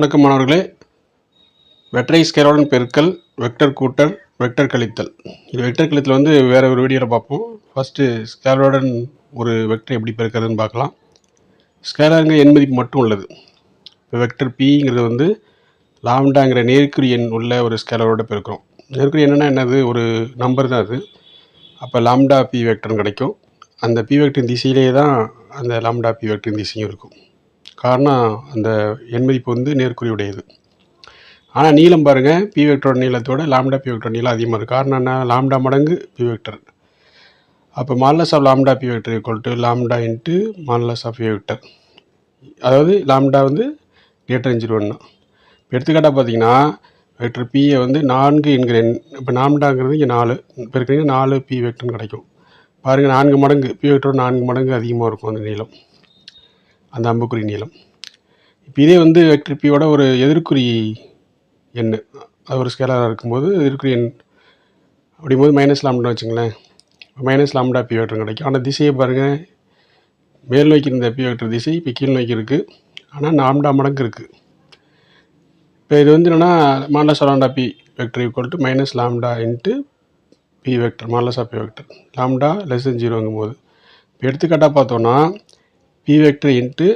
வணக்கம் மாணவர்களே. வெக்டரை ஸ்கேலாருடன் பெருக்கல், வெக்டர் கூட்டல், வெக்டர் கழித்தல். இது வெக்டர் கழித்தல் வந்து வேறு ஒரு வீடியோவில் பார்ப்போம். ஃபஸ்ட்டு ஸ்கேலாருடன் ஒரு வெக்டர் எப்படி பெருக்கிறதுன்னு பார்க்கலாம். ஸ்கேலாருங்க எண் மதிப்பு மட்டும் உள்ளது. இப்போ வெக்டர் பிங்கிறது வந்து லாம்டாங்கிற நேர்க்குறி எண் உள்ள ஒரு ஸ்கேலாரோட பெருக்கிறோம். நேர்க்குறி என்னது, ஒரு நம்பர் தான் அது. அப்போ லாம்டா பி வெக்டர்னு கிடைக்கும். அந்த பி வெக்டரின் திசையிலே தான் அந்த லாம்டா பி வெக்டரின் திசையும் இருக்கும். காரணம் அந்த எண் மதிப்பு வந்து நேர்க்குறியுடையது. ஆனால் நீளம் பாருங்கள், பி வெக்டரோட நீளத்தோட லாம்டா பி வெக்டர் நீளம் அதிகமாக இருக்குது. காரணம் என்ன? லாம்டா மடங்கு பி வெக்டர். அப்போ modulus of lambda B vector equal to lambda into modulus of B vector. அதாவது லாம்டா வந்து கிரேட்டர் தன் 0 இப்போ எடுத்துக்காட்டாக பார்த்தீங்கன்னா வெக்டர் பியை வந்து 4 என்கிற எண். இப்போ லாம்டாங்கிறது இங்கே 4 பெருக்கிறீங்க 4 பி வெக்டர்னு கிடைக்கும். பாருங்கள், 4 மடங்கு பி வெக்டரோட 4 மடங்கு அதிகமாக இருக்கும் அந்த நீளம், அந்த அம்புக்குறி நீளம். இப்போ இதே வந்து வெக்டர் பியோட ஒரு எதிர்க்குறி எண், அது ஒரு ஸ்கேலாராக இருக்கும்போது எதிர்க்குறி எண் அப்படிங்கும்போது மைனஸ் லாம்டா வச்சுங்களேன், மைனஸ் லாம்டா பி வெக்டர் கிடைக்கும். ஆனால் திசையை பாருங்கள், மேல் நோக்கி இருந்த பி வெக்டர் திசை இப்போ கீழ் நோக்கி இருக்குது. ஆனால் லாம்டா மடங்கு இருக்குது. இப்போ இது வந்து என்னென்னா modulus of lambda B vector equal to minus lambda into p vector modulus of B vector. Lambda less than 0ங்கும் போது இப்போ எடுத்துக்காட்டாக பார்த்தோன்னா பி வெக்டர் இன்ட்டு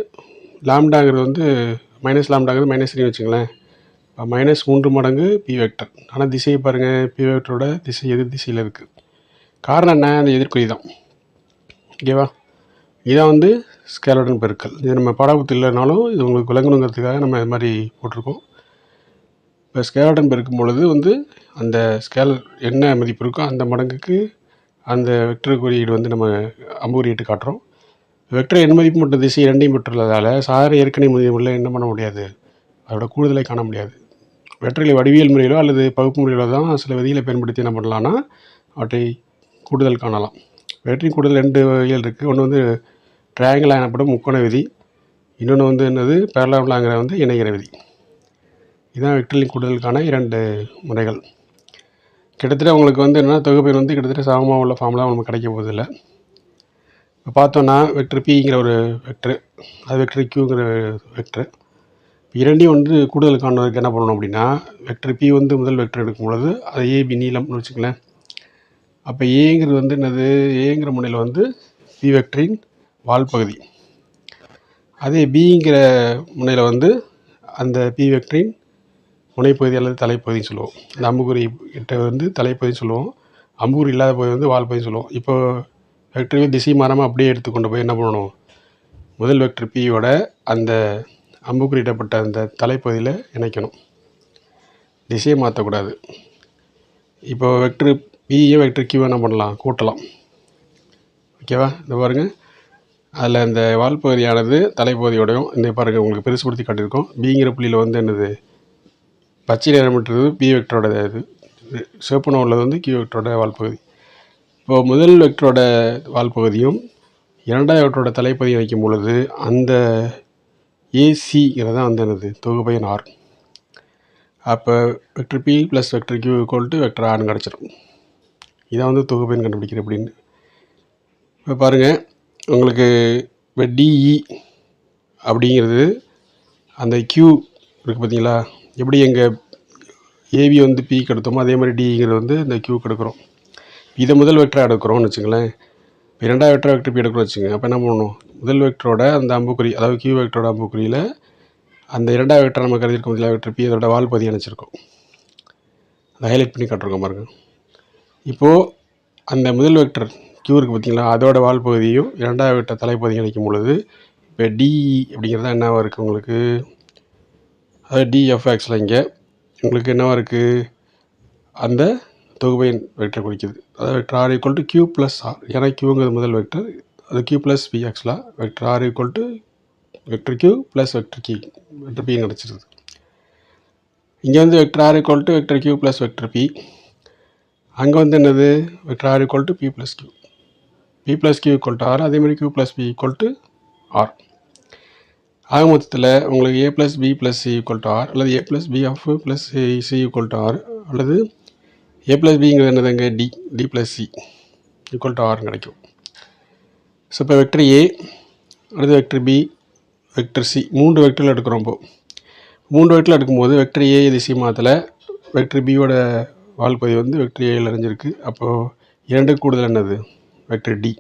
லாம்டாங்கிறது வந்து மைனஸ் லாம்டாங்கிறது -3 வச்சுங்களேன். இப்போ -3 மடங்கு பி வெக்டர். ஆனால் திசையை பாருங்கள், பி வெக்டரோட திசை எதிர் திசையில் இருக்குது. காரணம் என்ன? அந்த எதிர்க்குறி தான். ஓகேவா? இதான் வந்து ஸ்கேலாருடன் பெருக்கல். இது நம்ம பாடப்புத்து இல்லைனாலும் இது உங்களுக்கு விளங்கணுங்கிறதுக்காக நம்ம இது மாதிரி போட்டிருக்கோம். இப்போ ஸ்கேலாருடன் பெருக்கும் பொழுது வந்து அந்த ஸ்கேலர் என்ன மதிப்பு இருக்கோ அந்த மடங்குக்கு அந்த வெக்டர் குறியீடு வந்து நம்ம அம்புக்குறியிட்டு காட்டுறோம். வெக்டர் எண் மதிப்பு மற்றும் திசை இரண்டையும் பெற்றுள்ளதால் சாதாரண ஏற்கனவே மதிப்புள்ள என்ன பண்ண முடியாது, அதோட கூடுதலை காண முடியாது. வெக்டர்களை வடிவியல் முறையிலோ அல்லது பகுப்பு முறையிலோ தான் சில விதிகளை பயன்படுத்தி என்ன பண்ணலான்னா அவற்றை கூடுதல் காணலாம். வெக்டரின் கூடுதல் 2 வகைகள் இருக்குது. ஒன்று வந்து ட்ரையாங்கிள் எனப்படும் முக்கோண விதி, இன்னொன்று வந்து என்னது பேரலாங்கிற வந்து இணைகிற விதி. இதுதான் வெக்டரின் கூடுதலுக்கான 2 முறைகள். கிட்டத்தட்ட உங்களுக்கு வந்து என்னென்னா தொகுப்பெண் வந்து கிட்டத்தட்ட சமமாக உள்ள ஃபார்முலா நமக்கு கிடைக்க போவதில்லை. இப்போ பார்த்தோன்னா வெக்டர் பிங்கிற ஒரு வெக்டர், அது வெக்டர் கியூங்கிற வெக்டர். இரண்டையும் வந்து கூடுதல் காண்பதற்கு என்ன பண்ணணும் அப்படின்னா, வெக்டர் பி வந்து முதல் வெக்டர் எடுக்கும் பொழுது அது ஏபி நீளம்னு வச்சுக்கலேன். அப்போ ஏங்கிறது வந்து என்னது, ஏங்கிற முனையில் வந்து பி வெக்டரின் வால் பகுதி. அதே பிங்கிற முனையில் வந்து அந்த பி வெக்டரின் முனைப்பகுதி அல்லது தலைப்பகுதின்னு சொல்லுவோம். அந்த அம்புக்குறி கிட்ட வந்து தலைப்பகுதின்னு சொல்லுவோம், அம்புக்குறி இல்லாத பகுதி வந்து வால் பகுதின்னு சொல்லுவோம். இப்போ வெக்டரையே திசை மாறாமல் அப்படியே எடுத்துக்கொண்டு போய் என்ன பண்ணணும், முதல் வெக்டர் பியோட அந்த அம்புக்குறியிடப்பட்ட அந்த தலைப்பகுதியில் இணைக்கணும். திசையை மாற்றக்கூடாது. இப்போ வெக்டர் பியும் வெக்டர் கியூ என்ன பண்ணலாம், கூட்டலாம். ஓகேவா? இந்த பாருங்கள், அதில் இந்த வால் பகுதியானது தலைப்பகுதியோடையும் இந்த பாருங்கள் உங்களுக்கு பெருசுபடுத்தி காட்டியிருக்கோம். பிங்கிற புள்ளியில் வந்து என்னது பச்சை நிறமிட்டுறது பி வெக்டரோட இது, சிவப்புணம் உள்ளது வந்து கியூ வெக்டரோட வால் பகுதி. இப்போது முதல் வெக்டரோட வால் பகுதியும் இரண்டாவது வெக்டரோட தலைப்பகுதியும் வைக்கும் பொழுது அந்த ஏசிங்கிறதான் வந்து என்னது தொகுபயன் ஆர். அப்போ vector p plus vector q equal to vector ஆர்னு கிடச்சிடும். இதான் வந்து தொகுபயன் கண்டுபிடிக்கிற அப்படின்னு. இப்போ பாருங்கள், உங்களுக்கு இப்போ டிஇ அப்படிங்கிறது அந்த கியூ இருக்குது பார்த்தீங்களா, எப்படி எங்கள் ஏபி வந்து பிக்கு எடுத்தோமோ அதே மாதிரி டிங்கிறது வந்து இந்த கியூக்கு எடுக்கிறோம். இதை முதல் வெக்டராக எடுக்கிறோம்னு வச்சுங்களேன். இப்போ இரண்டாவது வெக்டர் பி எடுக்கிறோம் வச்சுங்க. அப்போ என்ன பண்ணணும், முதல் வெக்டரோட அந்த அம்புக்குறி, அதாவது கியூ வெக்டரோட அம்புக்குறியில் அந்த இரண்டாவது வெக்டர் நம்ம கருதிருக்கோம் இதில் வெக்டர் பி அதோட வால் பகுதி அணைச்சிருக்கோம். அதை ஹைலைட் பண்ணி காட்டுறோம் பாருங்க. இப்போது அந்த முதல் வெக்டர் கியூ இருக்குது பார்த்தீங்களா, அதோட வால் பகுதியும் இரண்டாவது வெக்டர் தலைப்பகுதியும் இணைக்கும் பொழுது இப்போ டிஇ அப்படிங்கிறத என்னவாக இருக்குது உங்களுக்கு, அதாவது டிஎஃப்எக்ஸில் இங்கே உங்களுக்கு என்னவாக இருக்குது, அந்த தொகுபயன் வெக்டர் குறிக்குது. அதாவது vector r equal to q plus r. ஏன்னா கியூங்கிறது முதல் வெக்டர், அது கியூ ப்ளஸ் பி ஆக்சுவலாக vector r equal to vector q plus vector p கிடச்சிருது. இங்கே வந்து vector r equal to vector q plus vector p. அங்கே வந்து என்னது vector r equal to p plus q, p plus q equal to r, அதேமாதிரி q plus p equal to r. ஆக மொத்தத்தில் உங்களுக்கு a plus B plus C equal to r, அல்லது a plus b of plus C equal to r, அல்லது a plus பிங்கிறது என்னதுங்க d plus C equal to ஆர்னு கிடைக்கும். ஸோ இப்போ வெக்டர் ஏ, அடுத்து வெக்டர் பி, வெக்டர் சி, 3 வெக்டரில் எடுக்கிறோம். 3 வெக்டரில் எடுக்கும்போது வெக்டர் ஏ திசை மாற்றலை, வெக்டர் பியோட வால்பகுதி வந்து வெக்டர் ஏயில் அறிஞ்சிருக்கு. அப்போது 2 கூடுதல் என்னது வெக்டர் டி.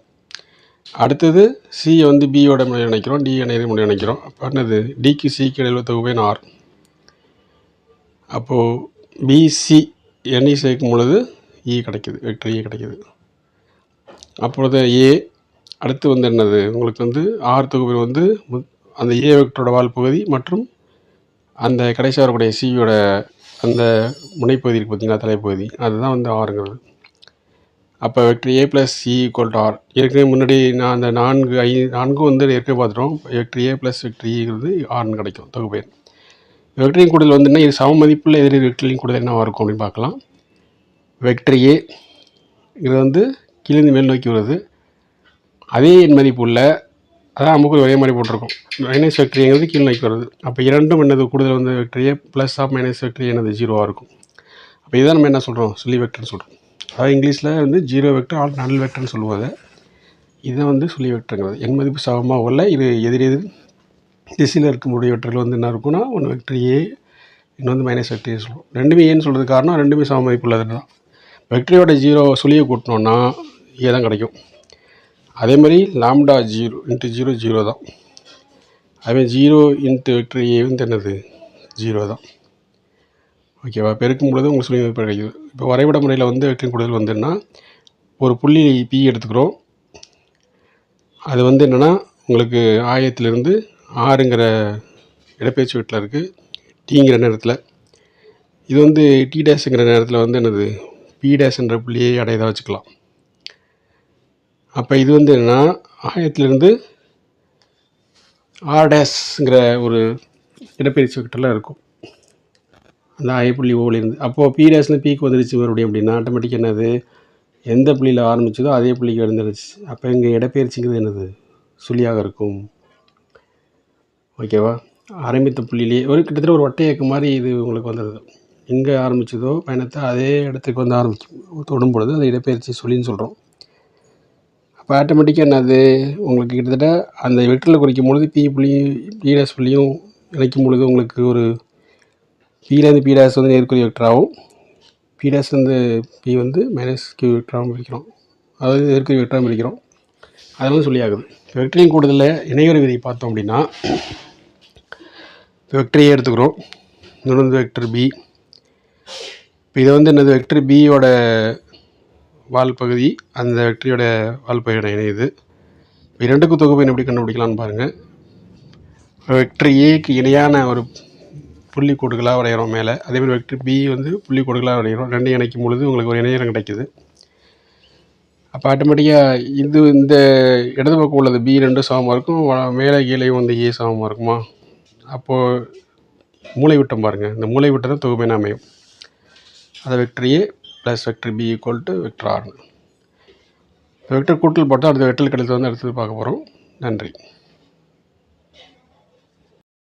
அடுத்தது சியை வந்து பியோட முனை இணைக்கிறோம், டி முனை இணைக்கிறோம். அப்போ என்னது டிக்கு சிக்கு இடையில் தொகுப்பேன் ஆர். அப்போது பிசி எண்ணி சேர்க்கும் பொழுது இ கிடைக்கிது, வெக்டர் இ கிடைக்கிது. அப்பொழுது ஏ அடுத்து வந்து என்னது உங்களுக்கு வந்து ஆர் தொகுப்பு வந்து அந்த ஏ வெக்டரோட வால்பகுதி மற்றும் அந்த கடைசி வரக்கூடிய சியோட அந்த முனைப்பகுதி இருக்குது பார்த்தீங்களா, தலைப்பகுதி, அதுதான் வந்து ஆறுங்கிறது. அப்போ vector A plus C equal to R. ஏற்கனவே முன்னாடி நான் அந்த 4 வந்து ஏற்கனவே பார்த்துட்டோம். வெக்டர் ஏ ப்ளஸ் வெக்டர் ஈங்கிறது ஆர்னு கிடைக்கும் தொகுப்பெயர். வெக்டரின் கூடுதல் வந்து இது சம மதிப்புள்ள எதிரி வெக்டரின் கூடுதல் என்னவாக இருக்கும் அப்படின்னு பார்க்கலாம். வெக்டர் ஏ இது வந்து கீழே மேல் நோக்கி வருது. அதே எண் மதிப்பு உள்ள, அதான் நமக்கு ஒரே மாதிரி போட்டிருக்கோம், மைனஸ் வெக்டர் ஏங்கிறது கீழ் நோக்கி வருது. அப்போ இரண்டும் என்னது கூடுதல் வந்து vector A plus of minus vector A என்னது 0வாக இருக்கும். அப்போ இதான் நம்ம என்ன சொல்கிறோம், சுழி வெக்டர்னு சொல்கிறோம். அதாவது இங்கிலீஷில் வந்து 0 வெக்டர் ஆல் நல் வெக்டர்னு சொல்லுவாங்க. இதுதான் வந்து சுழி வெக்டருங்கிறது. எண் மதிப்பு சமமாக உள்ள இது எதிர் திசையில் இருக்கக்கூடிய வெக்டர்கள் வந்து என்ன இருக்குன்னா, ஒன்று வெக்டர் ஏ, இன்னும் வந்து மைனஸ் வெக்டர் ஏ சொல்லுவோம். ரெண்டுமே ஏன்னு சொல்கிறது காரணம் ரெண்டுமே சம மதிப்பு உள்ளது தான். வெக்டரியோட 0 சுழியை கூட்டினோன்னா ஏ தான் கிடைக்கும். அதே மாதிரி லாம்டா 0 இன்ட்டு 0 0 தான். அதே 0 இன்ட்டு வெக்டர் ஏ வந்து என்னது 0 தான். ஓகேவா? பெருக்கும் பொழுது உங்களுக்கு சுழி மதிப்பு கிடைக்குது. இப்போ வரைபட முறையில் வந்து வெக்டரின் கூடுதல் வந்துன்னா ஒரு புள்ளி பி எடுத்துக்கிறோம். அது வந்து என்னென்னா உங்களுக்கு ஆயத்திலிருந்து ஆறுங்கிற இடப்பெயர்ச்சி வீட்டில் இருக்குது டிங்கிற நேரத்தில். இது வந்து டி டேஷுங்கிற நேரத்தில் வந்து என்னது பி டேஷ்ன்ற புள்ளியை அடையதாக வச்சுக்கலாம். அப்போ இது வந்து என்னென்னா ஆயத்திலிருந்து ஆர் டேஷ்ங்கிற ஒரு இடப்பெயர்ச்சி வீட்டில் இருக்கும் அந்த ஆயப்புள்ளி ஓவிலிருந்து. அப்போது பி டேஷ்னு பிக்கு வந்துருச்சு மறுபடியும் அப்படின்னா ஆட்டோமேட்டிக்காக என்னது எந்த புள்ளியில் ஆரம்பிச்சதோ அதே புள்ளிக்கு வந்துருச்சு. அப்போ இங்கே இடப்பெயர்ச்சிங்கிறது என்னது சுழியாக இருக்கும். ஓகேவா? ஆரம்பித்த புள்ளியிலே ஒரு கிட்டத்தட்ட ஒரு வட்டை இயக்கம் மாதிரி இது உங்களுக்கு வந்துடுது. எங்கே ஆரம்பிச்சதோ பயணத்தை அதே இடத்துக்கு வந்து தொடும் பொழுது அது இடப்பெயர்ச்சி சுழின்னு சொல்கிறோம். அப்போ ஆட்டோமேட்டிக்காக என்னது உங்களுக்கு கிட்டத்தட்ட அந்த வெக்டரில் குறிக்கும் பொழுது பி புள்ளியும் பி டேஷ் புள்ளியும் இணைக்கும் பொழுது உங்களுக்கு ஒரு பிலேருந்து பி டேஷ் வந்து நேர்குறி வெக்டராகவும், பி டேஷ் வந்து பி வந்து மைனஸ் கியூ வெக்டராகவும் பிரிக்கிறோம். அதாவது நேர்குறி வெக்டராகவும் பிரிக்கிறோம். அதெல்லாம் சொல்லி ஆகுது. வெக்டரின் கூடுதலில் இணையொரு விதியை பார்த்தோம் அப்படின்னா வெக்டரையே எடுத்துக்கிறோம். இன்னொன்று வந்து வெக்டர் பி. இப்போ இதை வந்து என்னது வெக்டர் பியோட வால் பகுதி அந்த வெக்டரியோட வால் பகுதியோட இணையுது. இரண்டுக்கும் தொகுப்பு எப்படி கண்டுபிடிக்கலான்னு பாருங்கள். வெக்டர் ஏக்கு இணையான ஒரு புள்ளி கோடுகளாக வரைகிறோம் மேலே. அதேமாதிரி வெக்டர் பி வந்து புள்ளி கோடுகளாக வரைகிறோம். ரெண்டையும் இணைக்கும் பொழுது உங்களுக்கு ஒரு இணையரம் கிடைக்குது. அப்போ ஆட்டோமேட்டிக்காக இந்த இடது பக்கம் உள்ளது பி ரெண்டும் சமமாக இருக்கும், மேலே கீழே வந்து ஏ சமமாக இருக்குமா? அப்போது மூளை விட்டம் பாருங்கள், இந்த மூளை விட்டம் தான் தொகுப்பெண்ணா அமையும். அதை vector A plus vector b equal to vector ஆர்னு வெக்டர் கூட்டல் போட்டால் அடுத்த வெக்டர் கழித்து வந்து அடுத்தது பார்க்க போகிறோம். நன்றி.